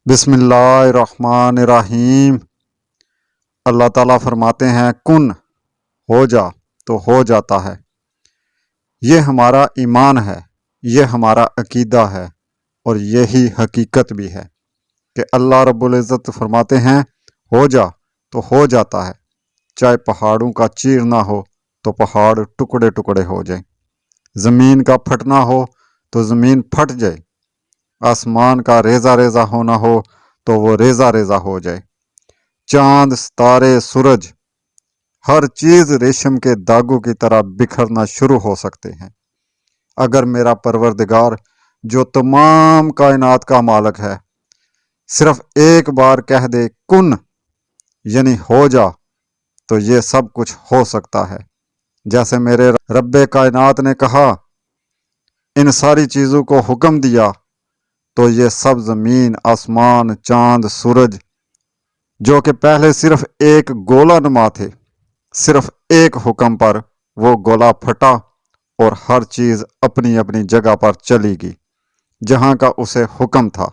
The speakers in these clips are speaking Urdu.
بسم اللہ الرحمن الرحیم۔ اللہ تعالیٰ فرماتے ہیں کن ہو جا تو ہو جاتا ہے۔ یہ ہمارا ایمان ہے، یہ ہمارا عقیدہ ہے، اور یہی حقیقت بھی ہے کہ اللہ رب العزت فرماتے ہیں ہو جا تو ہو جاتا ہے۔ چاہے پہاڑوں کا چیرنا ہو تو پہاڑ ٹکڑے ٹکڑے ہو جائیں، زمین کا پھٹنا ہو تو زمین پھٹ جائے، آسمان کا ریزہ ریزہ ہونا ہو تو وہ ریزہ ریزہ ہو جائے، چاند ستارے سورج ہر چیز ریشم کے داغوں کی طرح بکھرنا شروع ہو سکتے ہیں، اگر میرا پروردگار جو تمام کائنات کا مالک ہے صرف ایک بار کہہ دے کن یعنی ہو جا تو یہ سب کچھ ہو سکتا ہے۔ جیسے میرے رب کائنات نے کہا، ان ساری چیزوں کو حکم دیا تو یہ سب زمین، آسمان، چاند، سورج جو کہ پہلے صرف ایک گولا نما تھے، صرف ایک حکم پر وہ گولا پھٹا اور ہر چیز اپنی اپنی جگہ پر چلی گئی جہاں کا اسے حکم تھا۔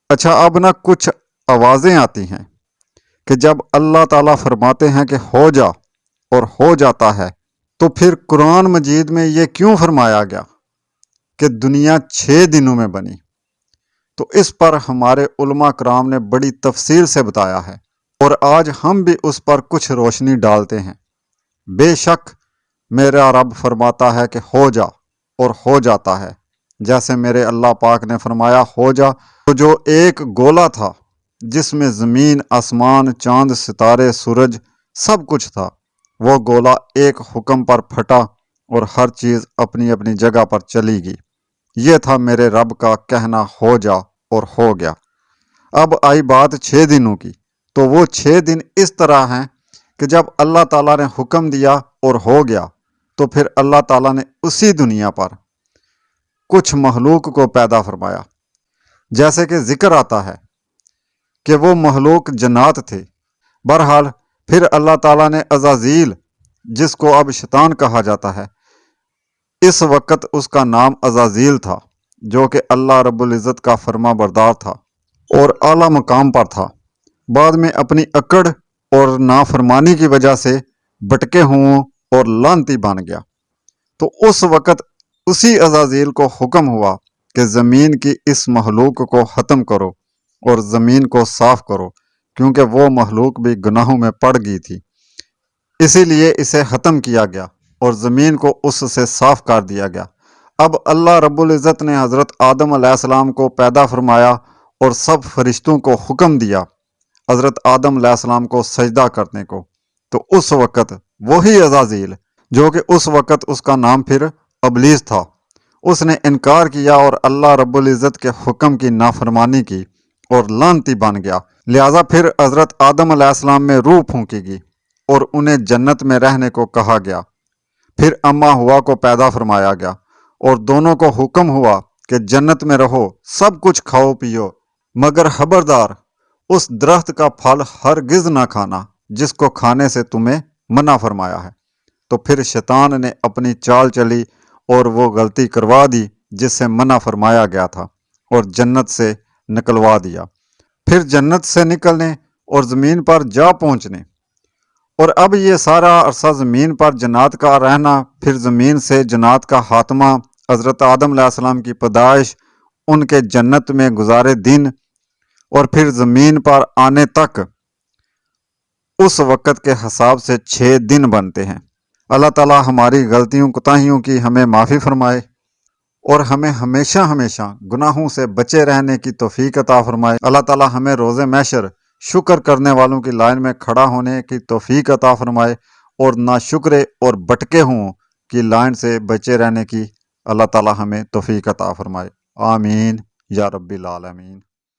اچھا، اب نہ کچھ آوازیں آتی ہیں کہ جب اللہ تعالیٰ فرماتے ہیں کہ ہو جا اور ہو جاتا ہے تو پھر قرآن مجید میں یہ کیوں فرمایا گیا کہ دنیا 6 دنوں میں بنی؟ تو اس پر ہمارے علماء کرام نے بڑی تفصیل سے بتایا ہے، اور آج ہم بھی اس پر کچھ روشنی ڈالتے ہیں۔ بے شک میرا رب فرماتا ہے کہ ہو جا اور ہو جاتا ہے، جیسے میرے اللہ پاک نے فرمایا ہو جا تو جو ایک گولا تھا جس میں زمین، آسمان، چاند، ستارے، سورج سب کچھ تھا، وہ گولا ایک حکم پر پھٹا اور ہر چیز اپنی اپنی جگہ پر چلی گئی۔ یہ تھا میرے رب کا کہنا ہو جا اور ہو گیا۔ اب آئی بات 6 دنوں کی، تو وہ 6 دن اس طرح ہیں کہ جب اللہ تعالیٰ نے حکم دیا اور ہو گیا تو پھر اللہ تعالیٰ نے اسی دنیا پر کچھ مخلوق کو پیدا فرمایا، جیسے کہ ذکر آتا ہے کہ وہ مخلوق جنات تھے۔ بہرحال پھر اللہ تعالیٰ نے عزازیل، جس کو اب شیطان کہا جاتا ہے، اس وقت اس کا نام عزازیل تھا، جو کہ اللہ رب العزت کا فرما بردار تھا اور اعلیٰ مقام پر تھا، بعد میں اپنی اکڑ اور نافرمانی کی وجہ سے بٹکے ہوں اور لعنتی بن گیا۔ تو اس وقت اسی عزازیل کو حکم ہوا کہ زمین کی اس مخلوق کو ختم کرو اور زمین کو صاف کرو، کیونکہ وہ مخلوق بھی گناہوں میں پڑ گئی تھی، اسی لیے اسے ختم کیا گیا اور زمین کو اس سے صاف کر دیا گیا۔ اب اللہ رب العزت نے حضرت آدم علیہ السلام کو پیدا فرمایا اور سب فرشتوں کو حکم دیا حضرت آدم علیہ السلام کو سجدہ کرنے کو، تو اس وقت وہی عزازیل، جو کہ اس وقت اس کا نام پھر ابلیس تھا، اس نے انکار کیا اور اللہ رب العزت کے حکم کی نافرمانی کی اور لعنتی بن گیا۔ لہٰذا پھر حضرت آدم علیہ السلام میں روح پھونکی گئی اور انہیں جنت میں رہنے کو کہا گیا۔ پھر اما ہوا کو پیدا فرمایا گیا اور دونوں کو حکم ہوا کہ جنت میں رہو، سب کچھ کھاؤ پیو، مگر خبردار اس درخت کا پھل ہرگز نہ کھانا جس کو کھانے سے تمہیں منع فرمایا ہے۔ تو پھر شیطان نے اپنی چال چلی اور وہ غلطی کروا دی جس سے منع فرمایا گیا تھا، اور جنت سے نکلوا دیا۔ پھر جنت سے نکلنے اور زمین پر جا پہنچنے، اور اب یہ سارا عرصہ زمین پر جنات کا رہنا، پھر زمین سے جنات کا خاتمہ، حضرت آدم علیہ السلام کی پیدائش، ان کے جنت میں گزارے دن، اور پھر زمین پر آنے تک، اس وقت کے حساب سے 6 دن بنتے ہیں۔ اللہ تعالیٰ ہماری غلطیوں کوتاہیوں کی ہمیں معافی فرمائے اور ہمیں ہمیشہ ہمیشہ گناہوں سے بچے رہنے کی توفیق عطا فرمائے۔ اللہ تعالیٰ ہمیں روز محشر شکر کرنے والوں کی لائن میں کھڑا ہونے کی توفیق عطا فرمائے، اور ناشکرے اور بٹکے ہوں کی لائن سے بچے رہنے کی اللہ تعالیٰ ہمیں توفیق عطا فرمائے۔ آمین یا رب العالمین۔